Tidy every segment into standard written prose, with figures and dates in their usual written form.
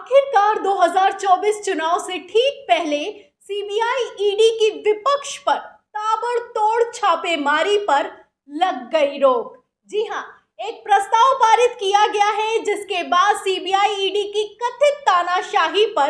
आखिरकार 2024 चुनाव से ठीक पहले सीबीआई ईडी की विपक्ष पर ताबड़तोड़ छापेमारी पर लग गई रोक। जी हां, एक प्रस्ताव पारित किया गया है जिसके बाद सीबीआई ईडी की कथित तानाशाही पर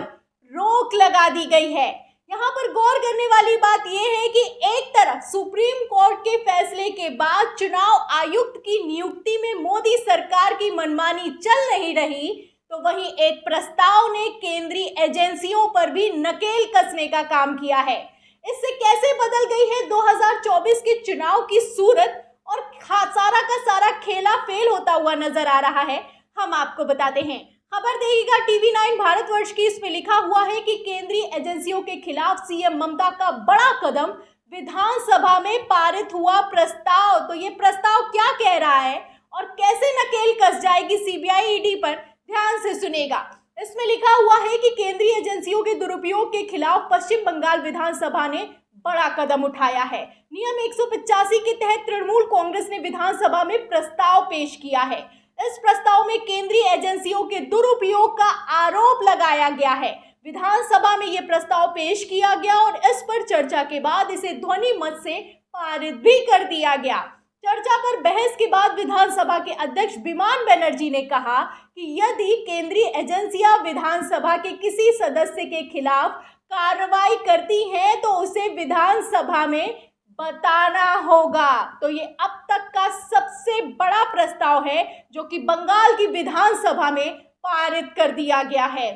रोक लगा दी गई है। यहाँ पर गौर करने वाली बात यह है कि एक तरफ सुप्रीम कोर्ट के फैसले के बाद चुनाव आयुक्त की नियुक्ति में मोदी सरकार की मनमानी चल नहीं रही, तो वहीं एक प्रस्ताव ने केंद्रीय एजेंसियों पर भी नकेल कसने का काम किया है। इससे कैसे बदल गई है 2024 के चुनाव की सूरत और सारा का सारा खेला फेल होता हुआ नजर आ रहा है, हम आपको बताते हैं। खबर देखिएगा TV9 भारतवर्ष की। इसमें लिखा हुआ है कि केंद्रीय एजेंसियों के खिलाफ सीएम ममता का बड़ा कदम, विधानसभा में पारित हुआ प्रस्ताव। तो ये प्रस्ताव क्या कह रहा है और कैसे नकेल कस जाएगी सीबीआई ईडी पर, ध्यान से सुनेगा। इसमें लिखा हुआ है कि केंद्रीय एजेंसियों के दुरुपयोग के खिलाफ पश्चिम बंगाल विधानसभा ने बड़ा कदम उठाया है। नियम 185 के तहत तृणमूल कांग्रेस ने विधानसभा में प्रस्ताव पेश किया है। इस प्रस्ताव में केंद्रीय एजेंसियों के दुरुपयोग का आरोप लगाया गया है। विधानसभा में यह प्रस्ताव पेश किया गया और इस पर चर्चा के बाद इसे ध्वनि मत से पारित भी कर दिया गया। चर्चा पर बहस के बाद विधानसभा के अध्यक्ष बिमान बनर्जी ने कहा कि यदि केंद्रीय एजेंसियां विधानसभा के किसी सदस्य के खिलाफ कार्रवाई करती हैं तो उसे विधानसभा में बताना होगा। तो ये अब तक का सबसे बड़ा प्रस्ताव है जो कि बंगाल की विधानसभा में पारित कर दिया गया है।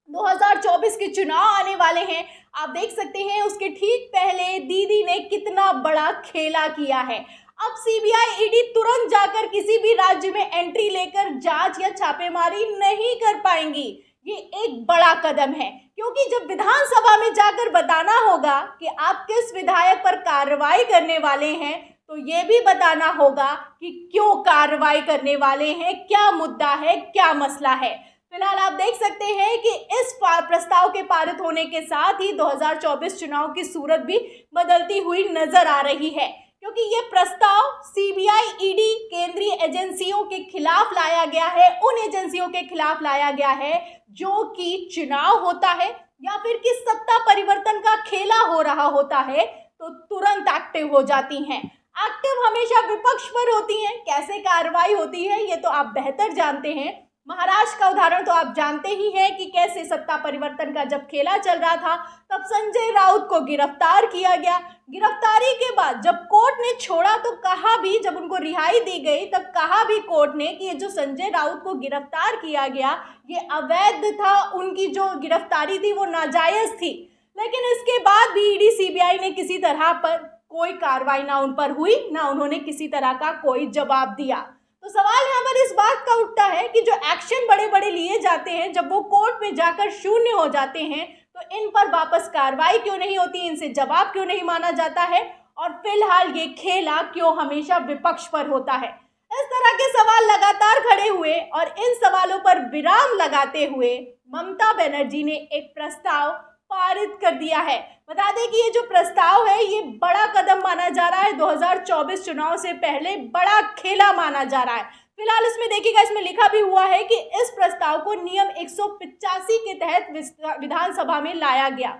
2024 के चुनाव आने वाले हैं, आप देख सकते हैं उसके ठीक पहले दीदी ने कितना बड़ा खेला किया है। अब सीबीआई ईडी तुरंत जाकर किसी भी राज्य में एंट्री लेकर जांच या छापेमारी नहीं कर पाएंगी। ये एक बड़ा कदम है, क्योंकि जब विधानसभा में जाकर बताना होगा कि आप किस विधायक पर कार्रवाई करने वाले हैं, तो ये भी बताना होगा कि क्यों कार्रवाई करने वाले हैं, क्या मुद्दा है, क्या मसला है। फिलहाल आप देख सकते हैं कि इस प्रस्ताव के पारित होने के साथ ही 2024 चुनाव की सूरत भी बदलती हुई नजर आ रही है, क्योंकि ये प्रस्ताव सीबीआई ईडी केंद्रीय एजेंसियों के खिलाफ लाया गया है, उन एजेंसियों के खिलाफ लाया गया है जो कि चुनाव होता है या फिर किस सत्ता परिवर्तन का खेला हो रहा होता है तो तुरंत एक्टिव हो जाती हैं। एक्टिव हमेशा विपक्ष पर होती हैं। कैसे कार्रवाई होती है ये तो आप बेहतर जानते हैं। महाराष्ट्र का उदाहरण तो आप जानते ही हैं कि कैसे सत्ता परिवर्तन का जब खेला चल रहा था तब संजय राउत को गिरफ्तार किया गया। गिरफ्तारी के बाद जब कोर्ट ने छोड़ा तो कहा भी, जब उनको रिहाई दी गई तब कहा भी कोर्ट ने कि ये जो संजय राउत को गिरफ्तार किया गया ये अवैध था, उनकी जो गिरफ्तारी थी वो नाजायज थी। लेकिन इसके बाद भी ईडी सीबीआई ने किसी तरह पर कोई कार्रवाई ना उन पर हुई, ना उन्होंने किसी तरह का कोई जवाब दिया। तो सवाल यहाँ पर इस बात का उठता है कि जो एक्शन बड़े बड़े लिए जाते हैं जब वो कोर्ट में जाकर शून्य हो जाते हैं तो इन पर वापस कार्रवाई क्यों नहीं होती, इनसे जवाब क्यों नहीं माना जाता है, और फिलहाल ये खेला क्यों हमेशा विपक्ष पर होता है। इस तरह के सवाल लगातार खड़े हुए और इन सवालों पर विराम लगाते हुए ममता बनर्जी ने एक प्रस्ताव पारित कर दिया है। बता दें कि ये जो प्रस्ताव है ये बड़ा कदम माना जा रहा है, 2024 चुनाव से पहले बड़ा खेला माना जा रहा है। फिलहाल इसमें देखिएगा, इसमें लिखा भी हुआ है कि इस प्रस्ताव को नियम 185 के तहत विधानसभा में लाया गया।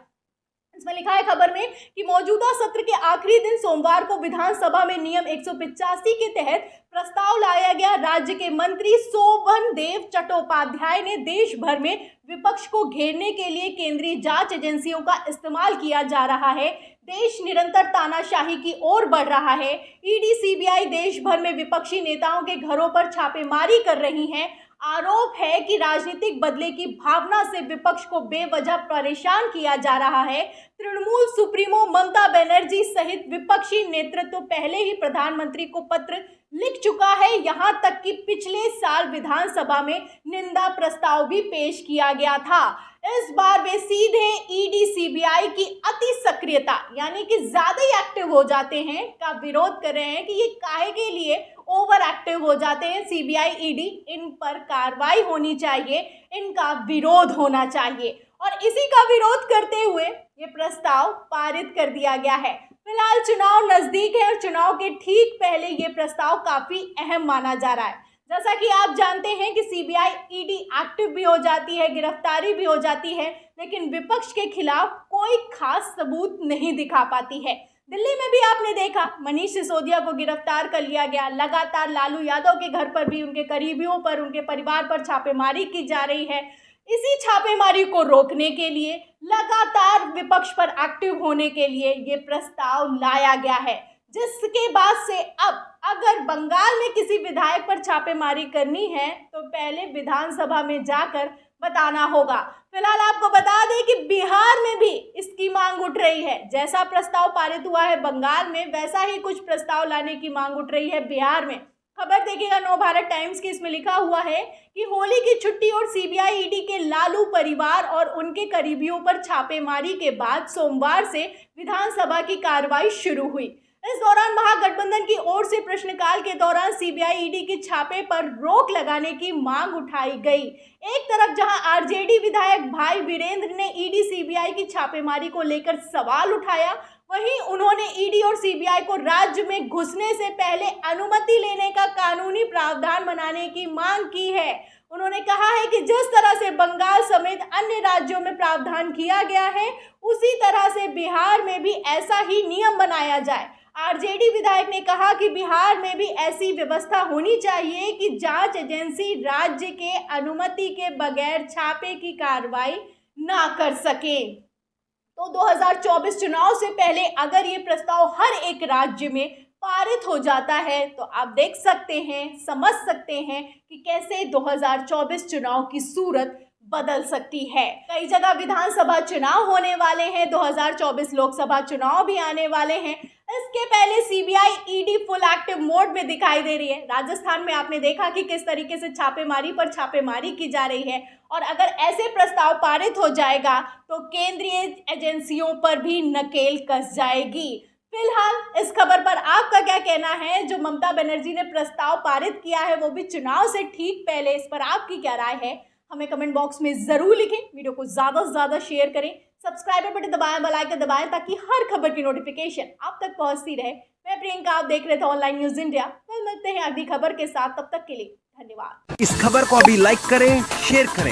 इसमें लिखा है खबर में कि मौजूदा सत्र के आखिरी दिन सोमवार को विधानसभा में नियम 185 के तहत प्रस्ताव लाया गया। राज्य के मंत्री शोभन देव चट्टोपाध्याय ने देश भर में विपक्ष को घेरने के लिए केंद्रीय जांच एजेंसियों का इस्तेमाल किया जा रहा है। देश निरंतर तानाशाही की ओर बढ़ रहा है। ईडी सीबीआई देश भर में विपक्षी नेताओं के घरों पर छापेमारी कर रही हैं। आरोप है कि राजनीतिक बदले की भावना से विपक्ष को बेवजह परेशान किया जा रहा है। तृणमूल सुप्रीमो ममता बनर्जी सहित विपक्षी नेतृत्व पहले ही प्रधानमंत्री को पत्र लिख चुका है। यहां तक कि पिछले साल विधानसभा में निंदा प्रस्ताव भी पेश किया गया था। इस बार वे सीधे ईडी सीबीआई की अति सक्रियता यानी कि ज्यादा ही एक्टिव हो जाते हैं का विरोध कर रहे हैं कि ये काहे के लिए ओवर एक्टिव हो जाते हैं सीबीआई ईडी, इन पर कार्रवाई होनी चाहिए, इनका विरोध होना चाहिए। और इसी का विरोध करते हुए ये प्रस्ताव पारित कर दिया गया है। फिलहाल चुनाव नजदीक है और चुनाव के ठीक पहले ये प्रस्ताव काफी अहम माना जा रहा है। जैसा कि आप जानते हैं कि सीबीआई ईडी एक्टिव भी हो जाती है, गिरफ्तारी भी हो जाती है, लेकिन विपक्ष के खिलाफ कोई खास सबूत नहीं दिखा पाती है। दिल्ली में भी आपने देखा, मनीष सिसोदिया को गिरफ्तार कर लिया गया। लगातार लालू यादव के घर पर भी, उनके करीबियों पर, उनके परिवार पर छापेमारी की जा रही है। इसी छापेमारी को रोकने के लिए, लगातार विपक्ष पर एक्टिव होने के लिए ये प्रस्ताव लाया गया है, जिसके बाद से अब अगर बंगाल में किसी विधायक पर छापेमारी करनी है तो पहले विधानसभा में जाकर बताना होगा। फिलहाल आपको बता दें कि बिहार में भी इसकी मांग उठ रही है। जैसा प्रस्ताव पारित हुआ है बंगाल में, वैसा ही कुछ प्रस्ताव लाने की मांग उठ रही है बिहार में। खबर देखिएगा नव भारत टाइम्स की, इसमें लिखा हुआ है कि होली की छुट्टी और सीबीआई ईडी के लालू परिवार और उनके करीबियों पर छापेमारी के बाद सोमवार से विधानसभा की कार्रवाई शुरू हुई। इस दौरान महागठबंधन की ओर से प्रश्नकाल के दौरान सीबीआई ईडी के छापे पर रोक लगाने की मांग उठाई गई। एक तरफ जहां आरजेडी विधायक भाई वीरेंद्र ने ईडी सीबीआई की छापेमारी को लेकर सवाल उठाया, वहीं उन्होंने ईडी और सीबीआई को राज्य में घुसने से पहले अनुमति लेने का कानूनी प्रावधान बनाने की मांग की है। उन्होंने कहा है कि जिस तरह से बंगाल समेत अन्य राज्यों में प्रावधान किया गया है, उसी तरह से बिहार में भी ऐसा ही नियम बनाया जाए। आरजेडी विधायक ने कहा कि बिहार में भी ऐसी व्यवस्था होनी चाहिए कि जांच एजेंसी राज्य के अनुमति के बगैर छापे की कार्रवाई ना कर सके। तो 2024 चुनाव से पहले अगर ये प्रस्ताव हर एक राज्य में पारित हो जाता है तो आप देख सकते हैं, समझ सकते हैं कि कैसे 2024 चुनाव की सूरत बदल सकती है। कई जगह विधानसभा चुनाव होने वाले हैं, 2024 लोकसभा चुनाव भी आने वाले हैं। इसके पहले CBI ED full active mode में दिखाई दे रही है। राजस्थान में आपने देखा कि किस तरीके से छापेमारी पर छापेमारी की जा रही है, और अगर ऐसे प्रस्ताव पारित हो जाएगा तो केंद्रीय एजेंसियों पर भी नकेल कस जाएगी। फिलहाल इस खबर पर आपका क्या कहना है? जो ममता बनर्जी ने प्रस्ताव पारित किया है वो भी चुनाव से ठीक पहले, इस पर आपकी क्या राय है? हमें कमेंट बॉक्स में जरूर लिखें। वीडियो को ज्यादा से ज्यादा शेयर करें, सब्सक्राइबर बटन दबाएं, बेल आइकन दबाएं ताकि हर खबर की नोटिफिकेशन आप तक पहुंचती रहे। मैं प्रियंका, आप देख रहे थे ऑनलाइन न्यूज इंडिया। कल मिलते हैं अगली खबर के साथ, तब तक के लिए धन्यवाद। इस खबर को अभी लाइक करें, शेयर करें,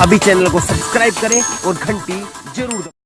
अभी चैनल को सब्सक्राइब करें और घंटी जरूर दबाएं।